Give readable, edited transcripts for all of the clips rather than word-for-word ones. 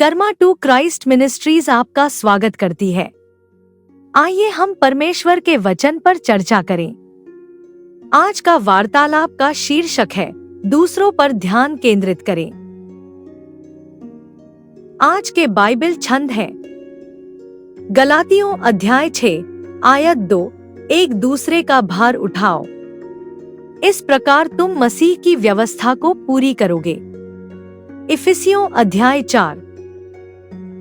Karma to Christ ministries आपका स्वागत करती है। आइए हम परमेश्वर के वचन पर चर्चा करें। आज का वार्तालाप का शीर्षक है दूसरों पर ध्यान केंद्रित करें। आज के बाइबल छंद है गलातियों अध्याय 6 आयत 2, एक दूसरे का भार उठाओ, इस प्रकार तुम मसीह की व्यवस्था को पूरी करोगे। इफिसियों अध्याय 4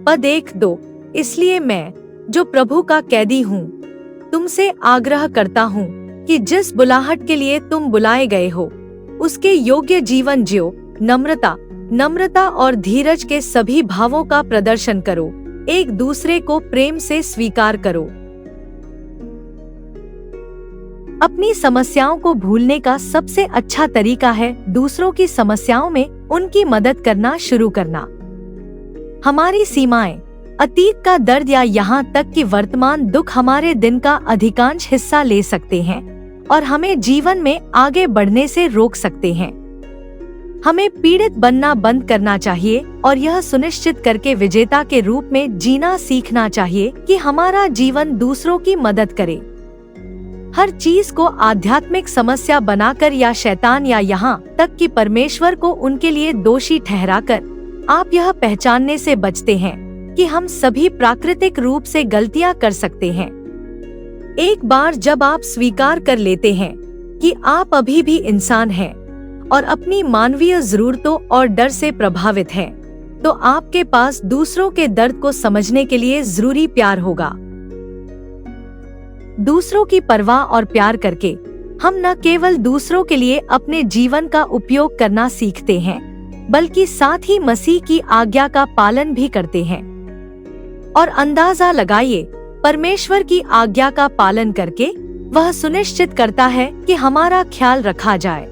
पद 1-2, इसलिए मैं जो प्रभु का कैदी हूँ तुमसे आग्रह करता हूँ कि जिस बुलाहट के लिए तुम बुलाए गए हो उसके योग्य जीवन जियो, नम्रता और धीरज के सभी भावों का प्रदर्शन करो, एक दूसरे को प्रेम से स्वीकार करो। अपनी समस्याओं को भूलने का सबसे अच्छा तरीका है दूसरों की समस्याओं में उनकी मदद करना शुरू करना। हमारी सीमाएं, अतीत का दर्द या यहाँ तक कि वर्तमान दुख हमारे दिन का अधिकांश हिस्सा ले सकते हैं और हमें जीवन में आगे बढ़ने से रोक सकते हैं। हमें पीड़ित बनना बंद करना चाहिए और यह सुनिश्चित करके विजेता के रूप में जीना सीखना चाहिए कि हमारा जीवन दूसरों की मदद करे। हर चीज को आध्यात्मिक समस्या बनाकर या शैतान या यहाँ तक कि परमेश्वर को उनके लिए दोषी ठहराकर आप यह पहचानने से बचते हैं कि हम सभी प्राकृतिक रूप से गलतियां कर सकते हैं। एक बार जब आप स्वीकार कर लेते हैं कि आप अभी भी इंसान हैं और अपनी मानवीय जरूरतों और डर से प्रभावित हैं, तो आपके पास दूसरों के दर्द को समझने के लिए जरूरी प्यार होगा। दूसरों की परवाह और प्यार करके हम न केवल दूसरों के लिए अपने जीवन का उपयोग करना सीखते हैं, बल्कि साथ ही मसीह की आज्ञा का पालन भी करते हैं। और अंदाजा लगाइए, परमेश्वर की आज्ञा का पालन करके वह सुनिश्चित करता है कि हमारा ख्याल रखा जाए।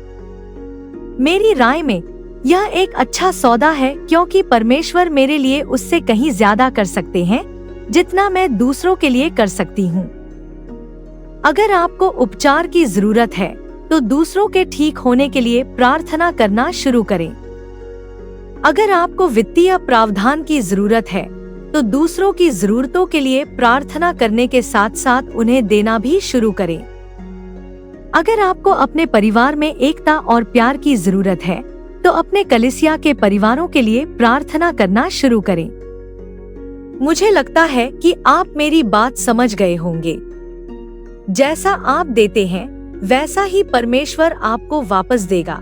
मेरी राय में यह एक अच्छा सौदा है, क्योंकि परमेश्वर मेरे लिए उससे कहीं ज्यादा कर सकते हैं जितना मैं दूसरों के लिए कर सकती हूँ। अगर आपको उपचार की जरूरत है तो दूसरों के ठीक होने के लिए प्रार्थना करना शुरू करें। अगर आपको वित्तीय प्रावधान की जरूरत है तो दूसरों की जरूरतों के लिए प्रार्थना करने के साथ साथ उन्हें देना भी शुरू करें। अगर आपको अपने परिवार में एकता और प्यार की जरूरत है तो अपने कलीसिया के परिवारों के लिए प्रार्थना करना शुरू करें। मुझे लगता है कि आप मेरी बात समझ गए होंगे। जैसा आप देते हैं वैसा ही परमेश्वर आपको वापस देगा।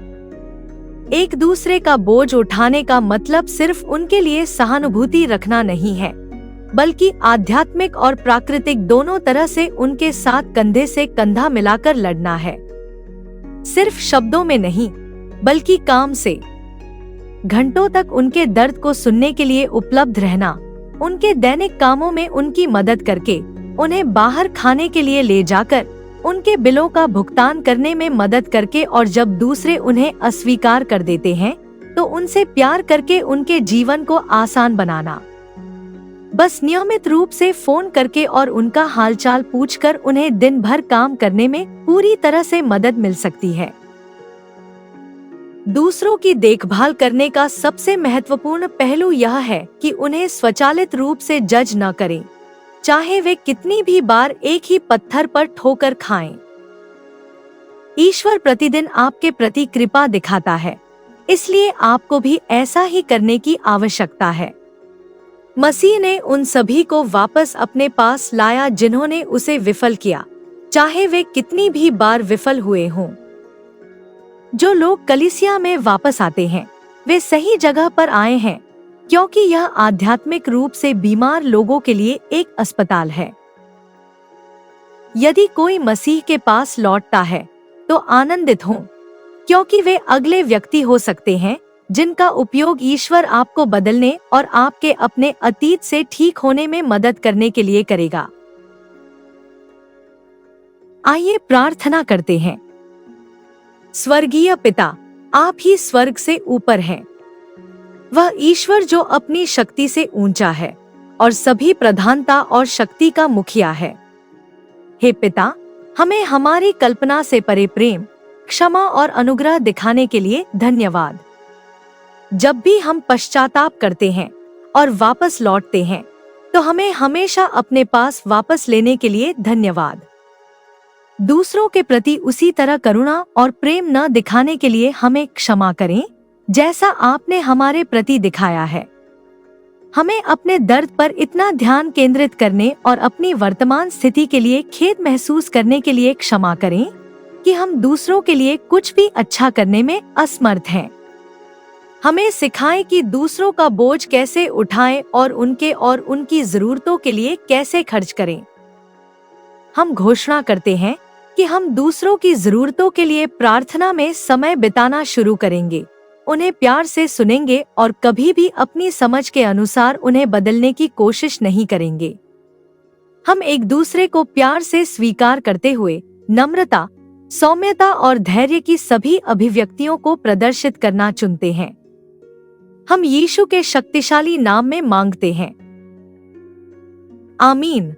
एक दूसरे का बोझ उठाने का मतलब सिर्फ उनके लिए सहानुभूति रखना नहीं है, बल्कि आध्यात्मिक और प्राकृतिक दोनों तरह से उनके साथ कंधे से कंधा मिलाकर लड़ना है। सिर्फ शब्दों में नहीं, बल्कि काम से। घंटों तक उनके दर्द को सुनने के लिए उपलब्ध रहना, उनके दैनिक कामों में उनकी मदद करके, उन्हें बाहर खाने के लिए ले जाकर, उनके बिलों का भुगतान करने में मदद करके, और जब दूसरे उन्हें अस्वीकार कर देते हैं तो उनसे प्यार करके उनके जीवन को आसान बनाना। बस नियमित रूप से फोन करके और उनका हालचाल पूछकर उन्हें दिन भर काम करने में पूरी तरह से मदद मिल सकती है। दूसरों की देखभाल करने का सबसे महत्वपूर्ण पहलू यह है कि उन्हें स्वचालित रूप से जज न करें, चाहे वे कितनी भी बार एक ही पत्थर पर ठोकर खाएं। ईश्वर प्रतिदिन आपके प्रति कृपा दिखाता है, इसलिए आपको भी ऐसा ही करने की आवश्यकता है। मसीह ने उन सभी को वापस अपने पास लाया जिन्होंने उसे विफल किया, चाहे वे कितनी भी बार विफल हुए हों। जो लोग कलीसिया में वापस आते हैं वे सही जगह पर आए हैं, क्योंकि यह आध्यात्मिक रूप से बीमार लोगों के लिए एक अस्पताल है। यदि कोई मसीह के पास लौटता है तो आनंदित हों, क्योंकि वे अगले व्यक्ति हो सकते हैं जिनका उपयोग ईश्वर आपको बदलने और आपके अपने अतीत से ठीक होने में मदद करने के लिए करेगा। आइए प्रार्थना करते हैं। स्वर्गीय पिता, आप ही स्वर्ग से ऊपर हैं। वह ईश्वर जो अपनी शक्ति से ऊंचा है और सभी प्रधानता और शक्ति का मुखिया है। हे पिता, हमें हमारी कल्पना से परे प्रेम, क्षमा और अनुग्रह दिखाने के लिए धन्यवाद। जब भी हम पश्चाताप करते हैं और वापस लौटते हैं, तो हमें हमेशा अपने पास वापस लेने के लिए धन्यवाद। दूसरों के प्रति उसी तरह करुणा और प्रेम न दिखाने के लिए हमें क्षमा करें, जैसा आपने हमारे प्रति दिखाया है। हमें अपने दर्द पर इतना ध्यान केंद्रित करने और अपनी वर्तमान स्थिति के लिए खेद महसूस करने के लिए क्षमा करें कि हम दूसरों के लिए कुछ भी अच्छा करने में असमर्थ हैं। हमें सिखाएं कि दूसरों का बोझ कैसे उठाएं और उनकी जरूरतों के लिए कैसे खर्च करें। हम घोषणा करते हैं कि हम दूसरों की जरूरतों के लिए प्रार्थना में समय बिताना शुरू करेंगे, उन्हें प्यार से सुनेंगे और कभी भी अपनी समझ के अनुसार उन्हें बदलने की कोशिश नहीं करेंगे। हम एक दूसरे को प्यार से स्वीकार करते हुए नम्रता, सौम्यता और धैर्य की सभी अभिव्यक्तियों को प्रदर्शित करना चुनते हैं। हम यीशु के शक्तिशाली नाम में मांगते हैं। आमीन।